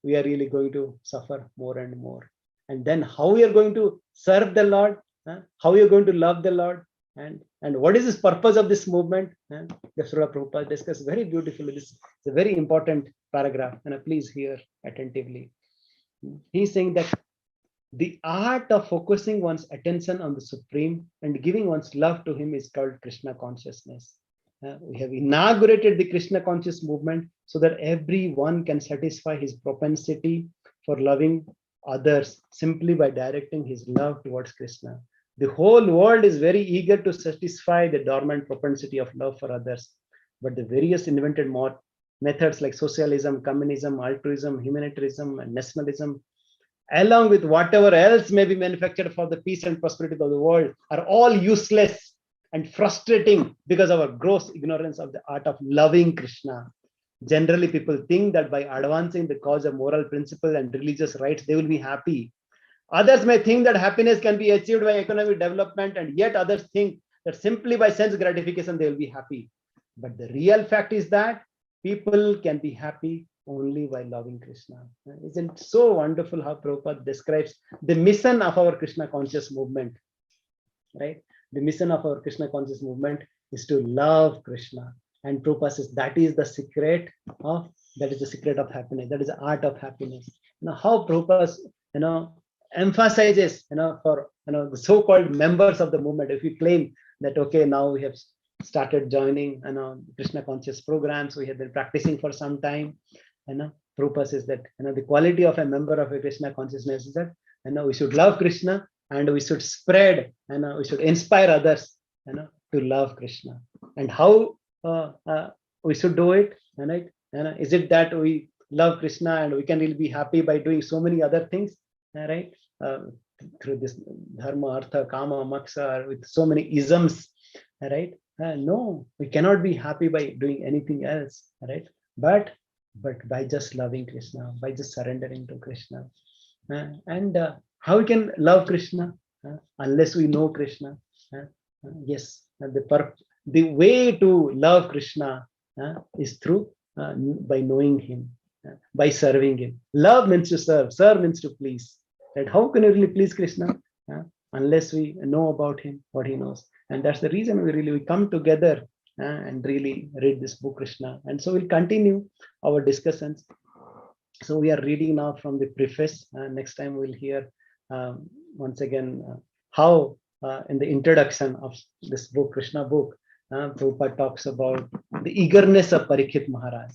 we are really going to suffer more and more. And then how we are going to serve the Lord, how we are going to love the Lord, and what is this purpose of this movement? The Srila Prabhupada discussed very beautifully. This is a very important paragraph, and please hear attentively. He's saying that the art of focusing one's attention on the Supreme and giving one's love to him is called Krishna Consciousness. We have inaugurated the Krishna Conscious movement so that everyone can satisfy his propensity for loving others simply by directing his love towards Krishna. The whole world is very eager to satisfy the dormant propensity of love for others, but the various invented methods like socialism, communism, altruism, humanitarianism, and nationalism, along with whatever else may be manufactured for the peace and prosperity of the world, are all useless and frustrating because of our gross ignorance of the art of loving Krishna. Generally, people think that by advancing the cause of moral principle and religious rights, they will be happy. Others may think that happiness can be achieved by economic development, and yet others think that simply by sense gratification, they will be happy. But the real fact is that people can be happy only by loving Krishna. Isn't it so wonderful how Prabhupada describes the mission of our Krishna conscious movement, right? The mission of our Krishna conscious movement is to love Krishna. And Prabhupada says that is the secret of happiness. That is the art of happiness. How Prabhupada, emphasizes, for the so-called members of the movement. If you claim that, okay, now we have started joining, Krishna conscious programs, we have been practicing for some time, Prabhupada says that, the quality of a member of a Krishna consciousness is that, we should love Krishna and we should spread, we should inspire others, to love Krishna. And how we should do it, right? Is it that we love Krishna and we can really be happy by doing so many other things, right? Through this dharma, artha, kama, moksha, with so many isms, right? No, we cannot be happy by doing anything else, right? But by just loving Krishna, by just surrendering to Krishna. And how we can love Krishna unless we know Krishna? Yes, the way to love Krishna is through by knowing Him, by serving Him. Love means to serve. Serve means to please. Right? How can you really please Krishna unless we know about Him, what He knows? And that's the reason we come together and really read this book, Krishna. And so we'll continue our discussions. So we are reading now from the preface. Next time we'll hear once again how in the introduction of this book, Krishna book, Prabhupada talks about the eagerness of Parikshit Maharaj.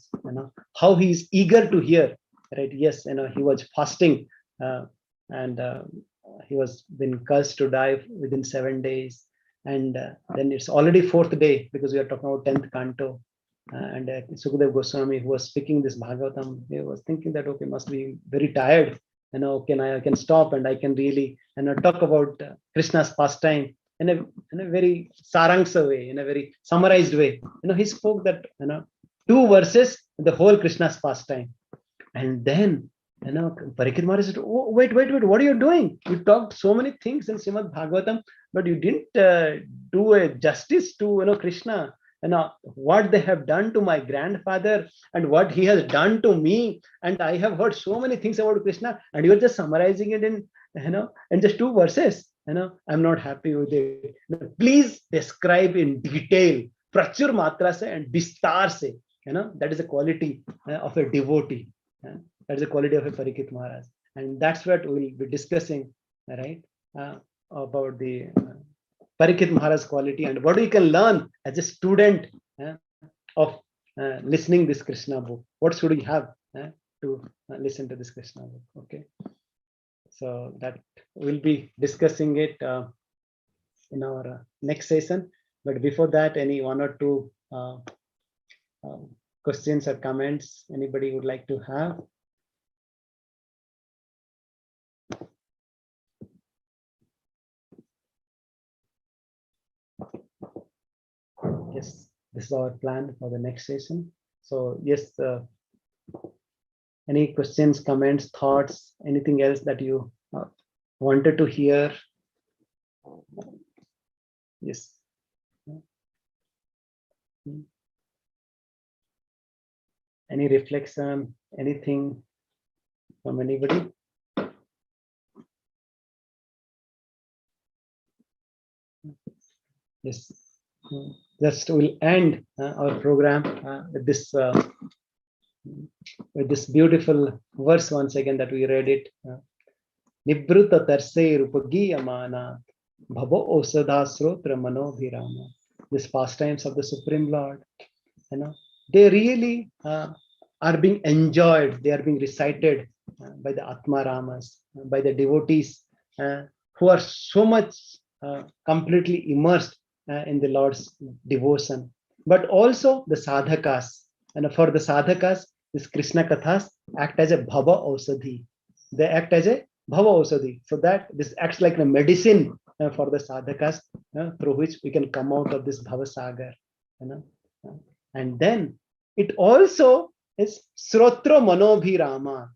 How he is eager to hear. Right? Yes, he was fasting and he was been cursed to die within 7 days, and then it's already 4th day because we are talking about 10th canto. And Sukadeva Goswami, who was speaking this Bhagavatam, he was thinking that, okay, must be very tired. I can stop and I can really talk about Krishna's pastime in a very sarangsa way, in a very summarized way. He spoke that 2 verses, the whole Krishna's pastime. And then Parikshit Maharaj said, oh, wait, what are you doing? You talked so many things in Srimad Bhagavatam, but you didn't do a justice to Krishna. What they have done to my grandfather and what he has done to me, and I have heard so many things about Krishna, and you're just summarizing it in in just 2 verses. I'm not happy with it. Please describe in detail, prachur matra se and bistar se. That is a quality of a devotee. That is the quality of a Parikshit Maharaj, and that's what we'll be discussing, right? About the Parikshit Maharaj quality and what we can learn as a student of listening this Krishna book. What should we have to listen to this Krishna book? Okay, so that we'll be discussing it in our next session. But before that, any 1 or 2 questions or comments anybody would like to have? Yes, this is our plan for the next session. So yes, any questions, comments, thoughts, anything else that you wanted to hear? Yes. Any reflection, anything from anybody? Yes. Just we'll end our program with this beautiful verse once again that we read it. Nibruta tarse rupagiyamana bhavo osada srotra manobhirama. These pastimes of the Supreme Lord, they really are being enjoyed. They are being recited by the Atma Ramas, by the devotees who are so much completely immersed in the Lord's devotion, but also the sadhakas. And for the sadhakas, this Krishna Kathas act as a bhava ausadhi. They act as a bhava ausadhi. So that this acts like a medicine for the sadhakas, through which we can come out of this bhava sagar. And then it also is srotra manobhirama.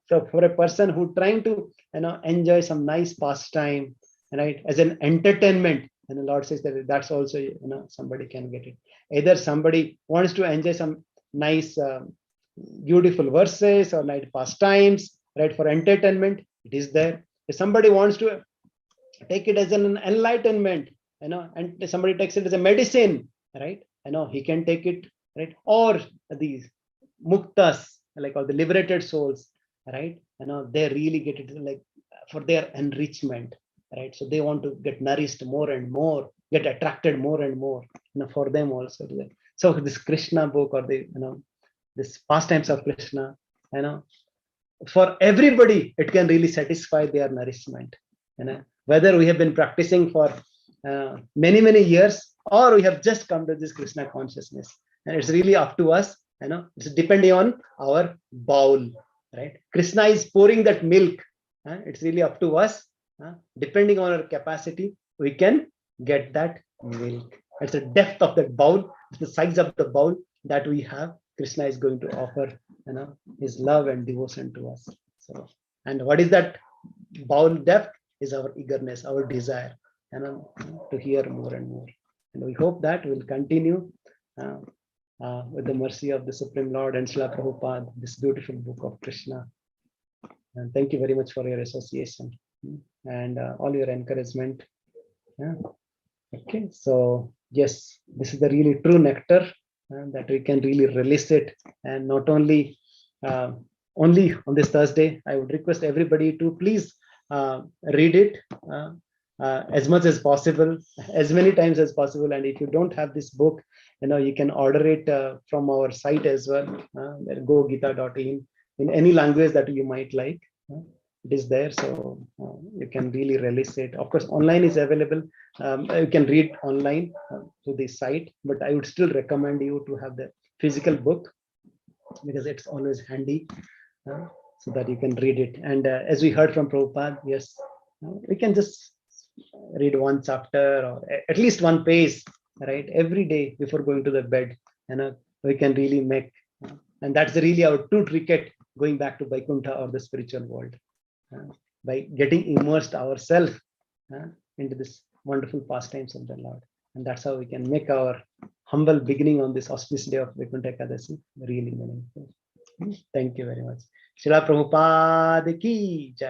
So for a person who trying to enjoy some nice pastime, right, as an entertainment. And the Lord says that that's also, somebody can get it. Either somebody wants to enjoy some nice, beautiful verses or nice pastimes, right, for entertainment, it is there. If somebody wants to take it as an enlightenment, and somebody takes it as a medicine, right, he can take it, right, or these muktas, like all the liberated souls, right, they really get it like for their enrichment. Right, so they want to get nourished more and more, get attracted more and more, for them also. So this Krishna book or the this pastimes of Krishna, for everybody it can really satisfy their nourishment. Whether we have been practicing for many years or we have just come to this Krishna consciousness, and it's really up to us it's depending on our bowl, right? Krishna is pouring that milk. It's really up to us. Depending on our capacity, we can get that milk. It's the depth of that bowl, it's the size of the bowl that we have. Krishna is going to offer, his love and devotion to us. So, and what is that bowl depth? Is our eagerness, our desire, to hear more and more. And we hope that will continue with the mercy of the Supreme Lord and Srila Prabhupada, this beautiful book of Krishna. And thank you very much for your association and all your encouragement. Yeah. Okay, so yes, this is the really true nectar that we can really release it, and not only only on this Thursday. I would request everybody to please read it as much as possible, as many times as possible. And if you don't have this book, you can order it from our site as well, gogita.in any language that you might like. It is there, so you can really release it. Of course, online is available. You can read online to the site, but I would still recommend you to have the physical book because it's always handy, so that you can read it. And as we heard from Prabhupada, yes, we can just read one chapter or at least one page, right, every day before going to the bed. We can really make, and that's really our true ticket going back to Vaikuntha or the spiritual world. By getting immersed ourselves into this wonderful pastimes of the Lord. And that's how we can make our humble beginning on this auspicious day of Vaikuntha Ekadasi really meaningful. Thank you very much. Srila Prabhupada ki Jai.